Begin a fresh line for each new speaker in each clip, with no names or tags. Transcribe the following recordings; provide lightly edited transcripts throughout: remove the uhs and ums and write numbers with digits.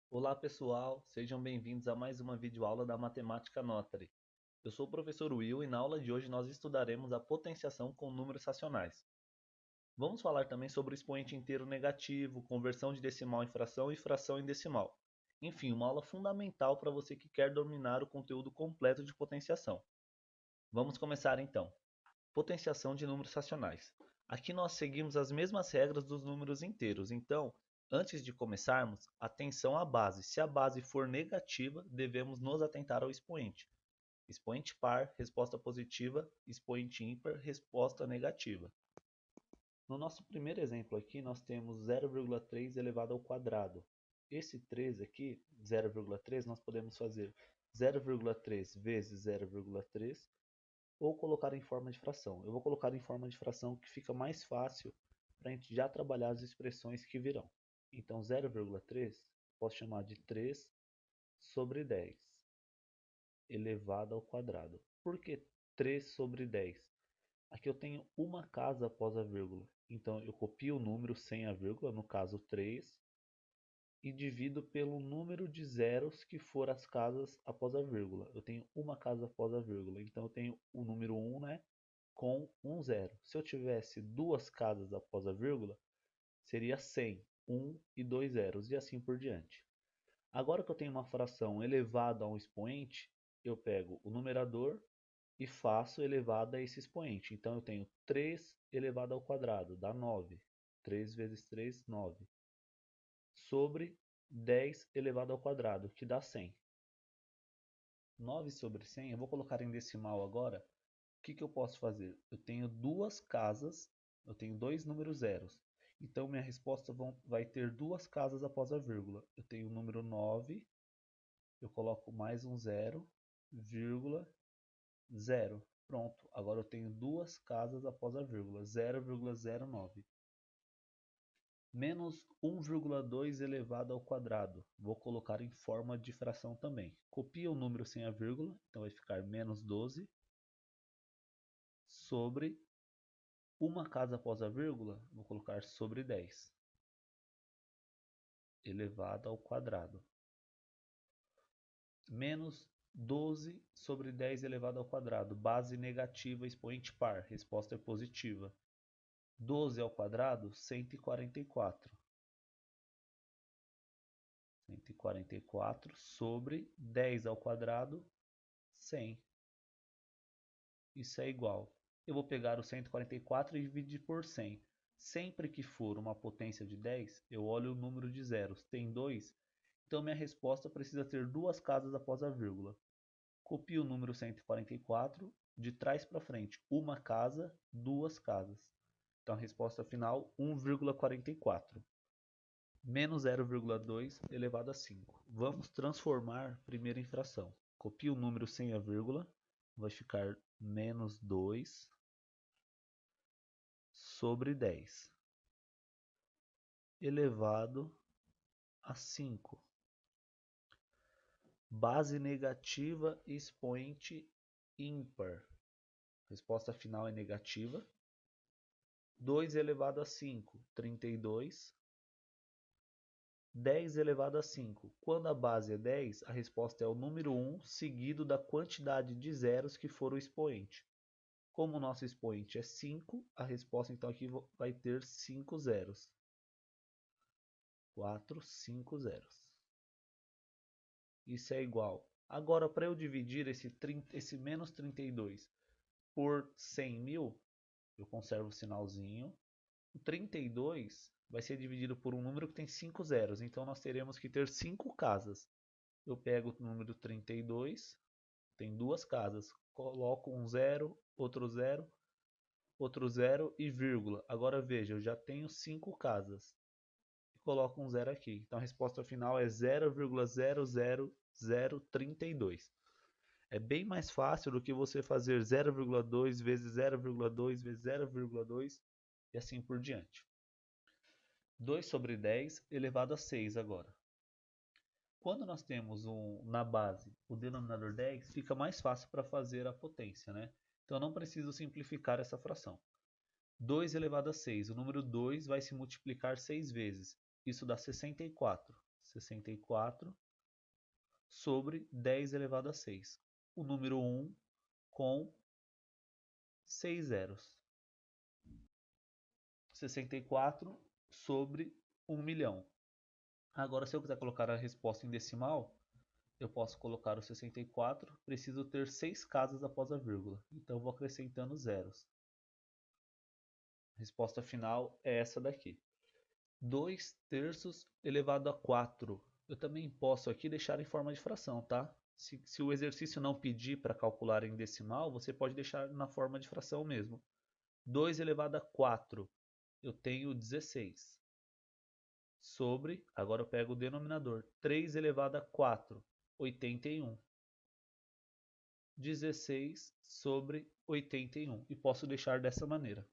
Olá pessoal, sejam bem-vindos a mais uma videoaula da Matemática Notary. Eu sou o professor Will e na aula de hoje nós estudaremos a potenciação com números racionais. Vamos falar também sobre o expoente inteiro negativo, conversão de decimal em fração e fração em decimal. Enfim, uma aula fundamental para você que quer dominar o conteúdo completo de potenciação. Vamos começar então. Potenciação de números racionais. Aqui nós seguimos as mesmas regras dos números inteiros, então, antes de começarmos, atenção à base. Se a base for negativa, devemos nos atentar ao expoente. Expoente par, resposta positiva, expoente ímpar, resposta negativa. No nosso primeiro exemplo aqui, nós temos 0,3 elevado ao quadrado. Esse 3 aqui, 0,3, nós podemos fazer 0,3 vezes 0,3 ou colocar em forma de fração. Eu vou colocar em forma de fração que fica mais fácil para a gente já trabalhar as expressões que virão. Então 0,3 posso chamar de 3 sobre 10 elevado ao quadrado. Por que 3 sobre 10? Aqui eu tenho uma casa após a vírgula. Então eu copio o número sem a vírgula, no caso 3, e divido pelo número de zeros que for as casas após a vírgula. Eu tenho uma casa após a vírgula, então eu tenho o número 1, né, com um zero. Se eu tivesse duas casas após a vírgula, seria 100, 1 e 2 zeros, e assim por diante. Agora que eu tenho uma fração elevada a um expoente, eu pego o numerador e faço elevado a esse expoente. Então eu tenho 3 elevado ao quadrado, dá 9. 3 vezes 3, 9. Sobre 10 elevado ao quadrado, que dá 100. 9 sobre 100, eu vou colocar em decimal agora. O que eu posso fazer? Eu tenho duas casas, eu tenho dois números zeros. Então minha resposta vai ter duas casas após a vírgula. Eu tenho o número 9, eu coloco mais um zero, vírgula, zero. Pronto, agora eu tenho duas casas após a vírgula, 0,09. Menos 1,2 elevado ao quadrado. Vou colocar em forma de fração também. Copia o número sem a vírgula, então vai ficar menos 12 sobre uma casa após a vírgula, vou colocar sobre 10 elevado ao quadrado. Menos 12 sobre 10 elevado ao quadrado. Base negativa, expoente par. Resposta é positiva. 12 ao quadrado, 144. 144 sobre 10 ao quadrado, 100. Isso é igual. Eu vou pegar o 144 e dividir por 100. Sempre que for uma potência de 10, eu olho o número de zeros. Tem 2, então minha resposta precisa ter duas casas após a vírgula. Copio o número 144 de trás para frente. Uma casa, duas casas. Então a resposta final 1,44. Menos 0,2 elevado a 5. Vamos transformar primeiro em fração. Copio o número sem a vírgula. Vai ficar menos 2 sobre 10 elevado a 5. Base negativa, expoente ímpar. Resposta final é negativa. 2 elevado a 5, 32. 10 elevado a 5. Quando a base é 10, a resposta é o número 1 seguido da quantidade de zeros que for o expoente. Como o nosso expoente é 5, a resposta então aqui vai ter 5 zeros. 4, 5 zeros. Isso é igual. Agora, para eu dividir esse menos 32 por 100 mil, eu conservo o sinalzinho. O 32 vai ser dividido por um número que tem 5 zeros. Então, nós teremos que ter 5 casas. Eu pego o número 32, tem duas casas. Coloco um zero, outro zero e vírgula. Agora veja, eu já tenho 5 casas. E coloco um zero aqui. Então a resposta final é 0,00032. É bem mais fácil do que você fazer 0,2 vezes 0,2 vezes 0,2 e assim por diante. 2 sobre 10 elevado a 6 agora. Quando nós temos na base o denominador 10, fica mais fácil para fazer a potência, né? Então eu não preciso simplificar essa fração. 2 elevado a 6. O número 2 vai se multiplicar 6 vezes. Isso dá 64. 64 sobre 10 elevado a 6. O número 1 com 6 zeros. 64 sobre 1 milhão. Agora, se eu quiser colocar a resposta em decimal, eu posso colocar o 64, preciso ter 6 casas após a vírgula. Então, eu vou acrescentando zeros. A resposta final é essa daqui. 2 terços elevado a 4. Eu também posso aqui deixar em forma de fração, tá? Se o exercício não pedir para calcular em decimal, você pode deixar na forma de fração mesmo. 2 elevado a 4, eu tenho 16. Sobre, agora eu pego o denominador, 3 elevado a 4, 81. 16 sobre 81. E posso deixar dessa maneira.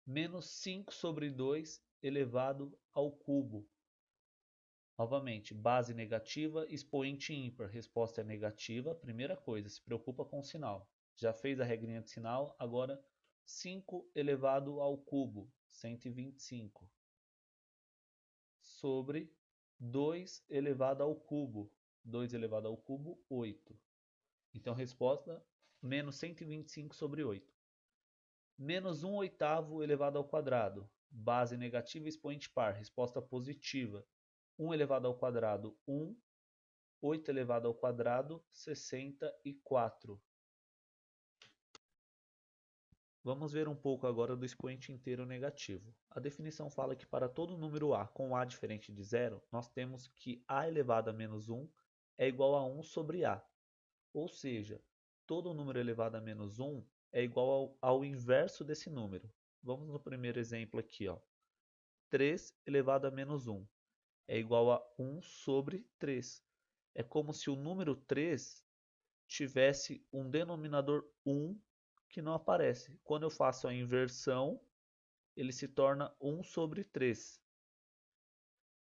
Menos 5 sobre 2 elevado ao cubo. Novamente, base negativa, expoente ímpar. Resposta é negativa. Primeira coisa, se preocupa com o sinal. Já fez a regrinha de sinal, agora 5 elevado ao cubo, 125. Sobre 2 elevado ao cubo. 2 elevado ao cubo, 8. Então, resposta, menos 125 sobre 8. Menos 1 oitavo elevado ao quadrado. Base negativa, expoente par. Resposta positiva. 1 elevado ao quadrado, 1. 8 elevado ao quadrado, 64. Vamos ver um pouco agora do expoente inteiro negativo. A definição fala que para todo número a com a diferente de zero, nós temos que a elevado a menos 1 é igual a 1 sobre a. Ou seja, todo número elevado a menos 1 é igual ao inverso desse número. Vamos no primeiro exemplo aqui, ó. 3 elevado a menos 1 é igual a 1 sobre 3. É como se o número 3 tivesse um denominador 1 que não aparece. Quando eu faço a inversão, ele se torna 1 sobre 3.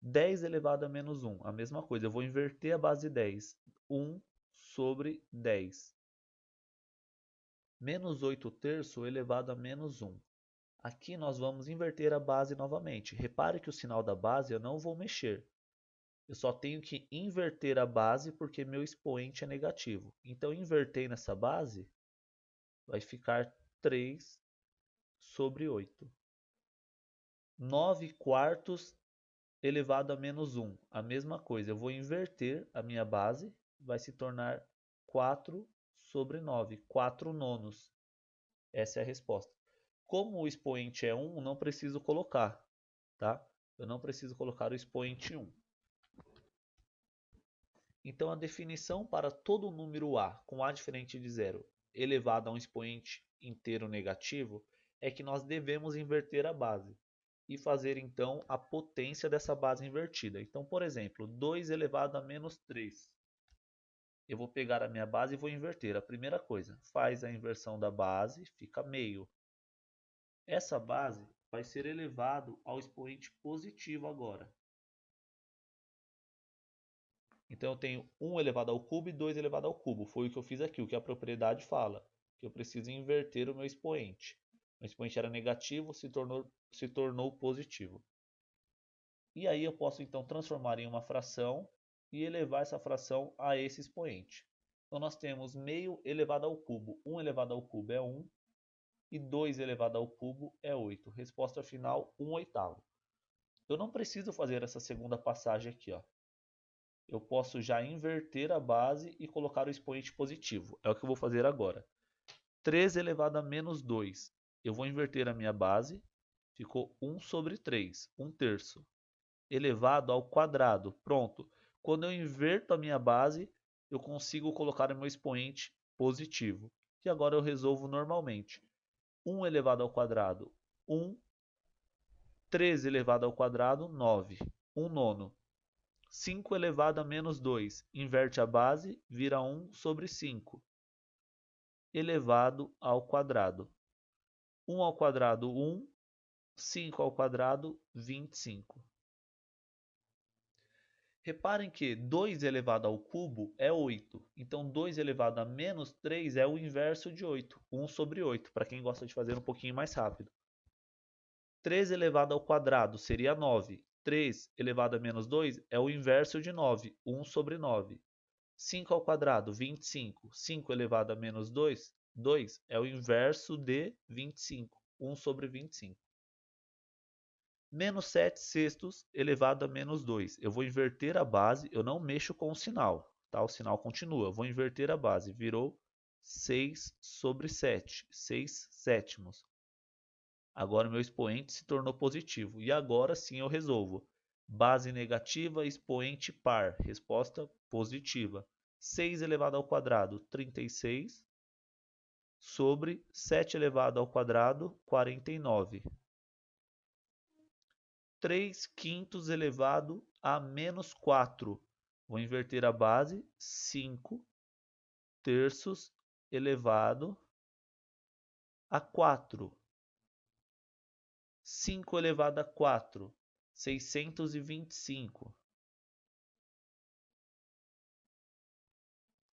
10 elevado a menos 1, a mesma coisa. Eu vou inverter a base 10. 1 sobre 10. Menos 8 terço elevado a menos 1. Aqui nós vamos inverter a base novamente. Repare que o sinal da base eu não vou mexer. Eu só tenho que inverter a base porque meu expoente é negativo. Então, inverter nessa base, vai ficar 3 sobre 8. 9 quartos elevado a menos 1. A mesma coisa, eu vou inverter a minha base, vai se tornar 4 sobre 9. 4 nonos. Essa é a resposta. Como o expoente é 1, não preciso colocar, tá? Eu não preciso colocar o expoente 1. Então, a definição para todo número a com a diferente de zero elevado a um expoente inteiro negativo é que nós devemos inverter a base e fazer então a potência dessa base invertida. Então, por exemplo, 2 elevado a menos 3. Eu vou pegar a minha base e vou inverter. A primeira coisa, faz a inversão da base, fica meio. Essa base vai ser elevado ao expoente positivo agora. Então eu tenho 1 elevado ao cubo e 2 elevado ao cubo. Foi o que eu fiz aqui, o que a propriedade fala. Que eu preciso inverter o meu expoente. O expoente era negativo, se tornou positivo. E aí eu posso então transformar em uma fração e elevar essa fração a esse expoente. Então nós temos meio elevado ao cubo. 1 elevado ao cubo é 1 e 2 elevado ao cubo é 8. Resposta final, 1 oitavo. Eu não preciso fazer essa segunda passagem aqui, ó. Eu posso já inverter a base e colocar o expoente positivo. É o que eu vou fazer agora. 3 elevado a menos 2. Eu vou inverter a minha base. Ficou 1 sobre 3, 1 terço. Elevado ao quadrado. Pronto. Quando eu inverto a minha base, eu consigo colocar o meu expoente positivo. E agora eu resolvo normalmente. 1 elevado ao quadrado, 1. 3 elevado ao quadrado, 9. 1 nono. 5 elevado a menos 2. Inverte a base, vira 1 sobre 5. Elevado ao quadrado. 1 ao quadrado, 1. 5 ao quadrado, 25. Reparem que 2 elevado ao cubo é 8. Então, 2 elevado a menos 3 é o inverso de 8. 1 sobre 8, para quem gosta de fazer um pouquinho mais rápido. 3 elevado ao quadrado seria 9. 3 elevado a menos 2 é o inverso de 9, 1 sobre 9. 5 ao quadrado, 25. 5 elevado a menos 2, 2 é o inverso de 25, 1 sobre 25. Menos 7 sextos elevado a menos 2. Eu vou inverter a base, eu não mexo com o sinal, tá? O sinal continua. Eu vou inverter a base, virou 6 sobre 7, 6 sétimos. Agora meu expoente se tornou positivo. E agora sim eu resolvo. Base negativa, expoente par. Resposta positiva. 6 elevado ao quadrado, 36. Sobre 7 elevado ao quadrado, 49. 3 quintos elevado a menos 4. Vou inverter a base. 5 terços elevado a 4. 5 elevado a 4, 625.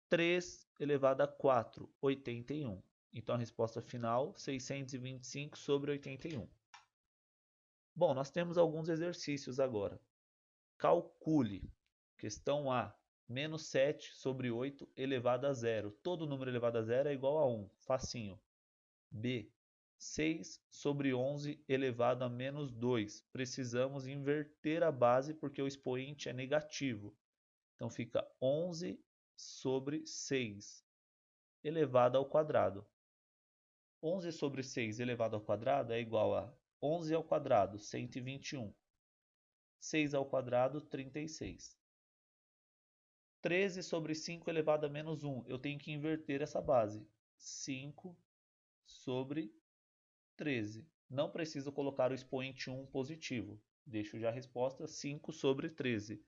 3 elevado a 4, 81. Então a resposta final, 625 sobre 81. Bom, nós temos alguns exercícios agora. Calcule. Questão A. Menos 7 sobre 8 elevado a 0. Todo número elevado a 0 é igual a 1. Facinho. B. 6 sobre 11 elevado a menos 2. Precisamos inverter a base porque o expoente é negativo. Então fica 11 sobre 6 elevado ao quadrado. 11 sobre 6 elevado ao quadrado é igual a 11 ao quadrado, 121. 6 ao quadrado, 36. 13 sobre 5 elevado a menos 1. Eu tenho que inverter essa base. 5 sobre 13. Não preciso colocar o expoente 1 positivo. Deixo já a resposta 5 sobre 13.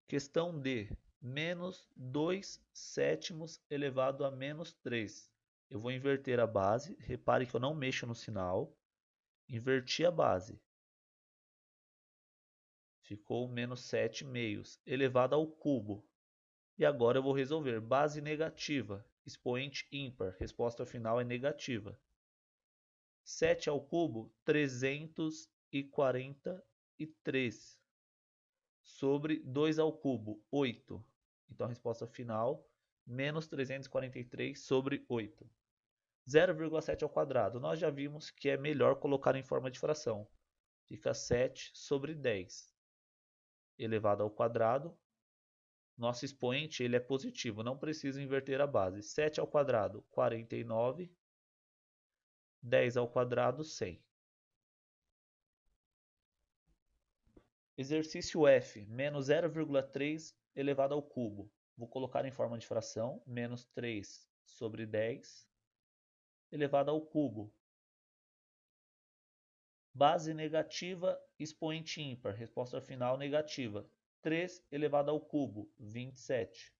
Questão D. Menos 2 sétimos elevado a menos 3. Eu vou inverter a base. Repare que eu não mexo no sinal. Inverti a base. Ficou menos 7 meios elevado ao cubo. E agora eu vou resolver. Base negativa. Expoente ímpar. Resposta final é negativa. 7 ao cubo, 343. Sobre 2 ao cubo, 8. Então a resposta final, menos 343 sobre 8. 0,7 ao quadrado. Nós já vimos que é melhor colocar em forma de fração. Fica 7 sobre 10. Elevado ao quadrado. Nosso expoente ele é positivo, não precisa inverter a base. 7 ao quadrado, 49. 10 ao quadrado, 100. Exercício F, menos 0,3 elevado ao cubo. Vou colocar em forma de fração, menos 3 sobre 10 elevado ao cubo. Base negativa, expoente ímpar. Resposta final negativa. 3 elevado ao cubo, 27.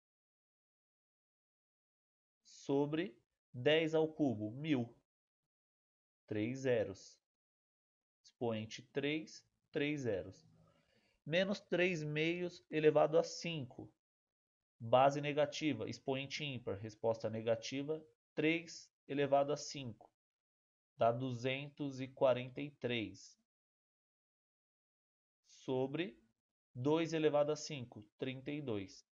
Sobre 10 ao cubo, 1000. 3 zeros. Expoente 3, 3 zeros. Menos 3 meios elevado a 5. Base negativa, expoente ímpar. Resposta negativa, 3 elevado a 5. Dá 243. Sobre 2 elevado a 5, 32.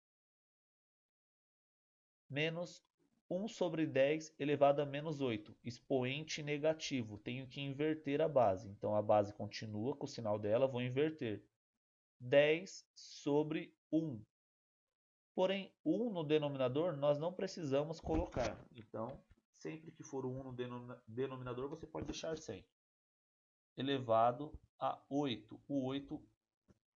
Menos 1 sobre 10 elevado a menos 8. Expoente negativo. Tenho que inverter a base. Então a base continua com o sinal dela. Vou inverter. 10 sobre 1. Porém, 1 no denominador nós não precisamos colocar. Então, sempre que for 1 no denominador, você pode deixar sem. Elevado a 8. O 8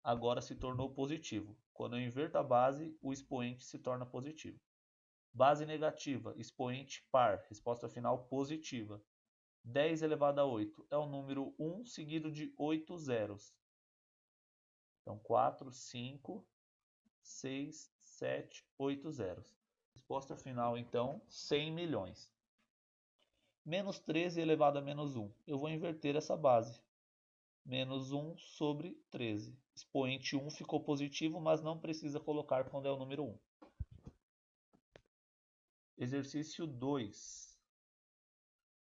agora se tornou positivo. Quando eu inverto a base, o expoente se torna positivo. Base negativa, expoente par. Resposta final positiva. 10 elevado a 8 é o número 1 seguido de 8 zeros. Então, 4, 5, 6, 7, 8 zeros. Resposta final, então, 100 milhões. Menos 13 elevado a menos 1. Eu vou inverter essa base. Menos 1 sobre 13. Expoente 1 ficou positivo, mas não precisa colocar quando é o número 1. Exercício 2.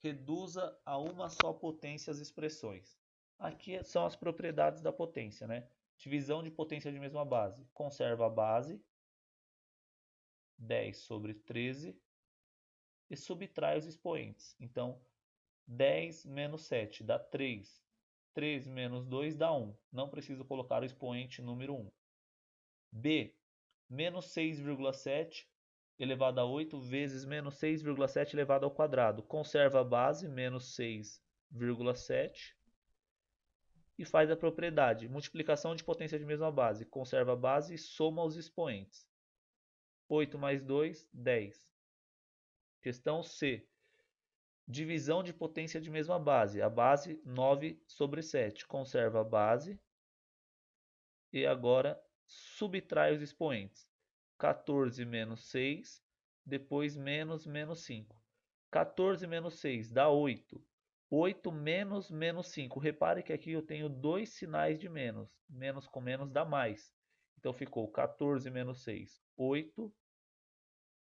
Reduza a uma só potência as expressões. Aqui são as propriedades da potência, né? Divisão de potência de mesma base. Conserva a base, 10 sobre 13, e subtrai os expoentes. Então, 10 menos 7 dá 3. 3 menos 2 dá 1. Não preciso colocar o expoente número 1. B, menos 6,7 elevado a 8 vezes menos 6,7 elevado ao quadrado. Conserva a base, menos 6,7, e faz a propriedade. Multiplicação de potência de mesma base. Conserva a base e soma os expoentes. 8 mais 2, 10. Questão C. Divisão de potência de mesma base. A base 9 sobre 7. Conserva a base e agora subtrai os expoentes. 14 menos 6, depois menos 5. 14 menos 6 dá 8. 8 menos 5. Repare que aqui eu tenho dois sinais de menos. Menos com menos dá mais. Então ficou 14 menos 6, 8.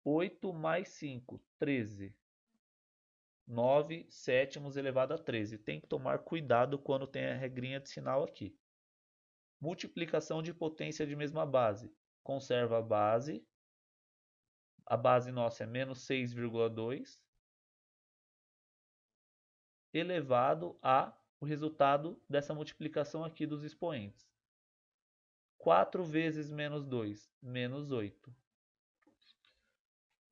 8 mais 5, 13. 9 sétimos elevado a 13. Tem que tomar cuidado quando tem a regrinha de sinal aqui. Multiplicação de potência de mesma base. Conserva a base. A base nossa é menos 6,2 elevado a o resultado dessa multiplicação aqui dos expoentes. 4 vezes menos 2, menos 8.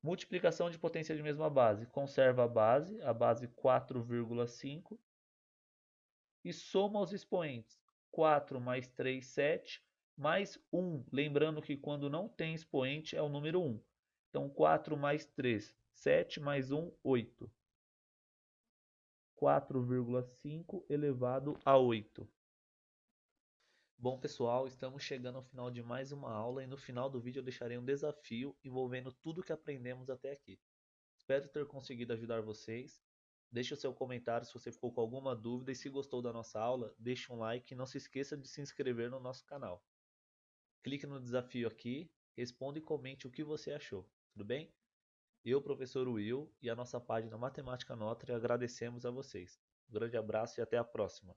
Multiplicação de potência de mesma base. Conserva a base 4,5 e soma os expoentes. 4 mais 3, 7, mais 1. Lembrando que quando não tem expoente é o número 1. Então 4 mais 3, 7 mais 1, 8. 4,5 elevado a 8. Bom, pessoal, estamos chegando ao final de mais uma aula e no final do vídeo eu deixarei um desafio envolvendo tudo que aprendemos até aqui. Espero ter conseguido ajudar vocês. Deixe o seu comentário se você ficou com alguma dúvida e se gostou da nossa aula, deixe um like e não se esqueça de se inscrever no nosso canal. Clique no desafio aqui, responda e comente o que você achou, tudo bem? Eu, professor Will, e a nossa página Matemática Notre agradecemos a vocês. Um grande abraço e até a próxima.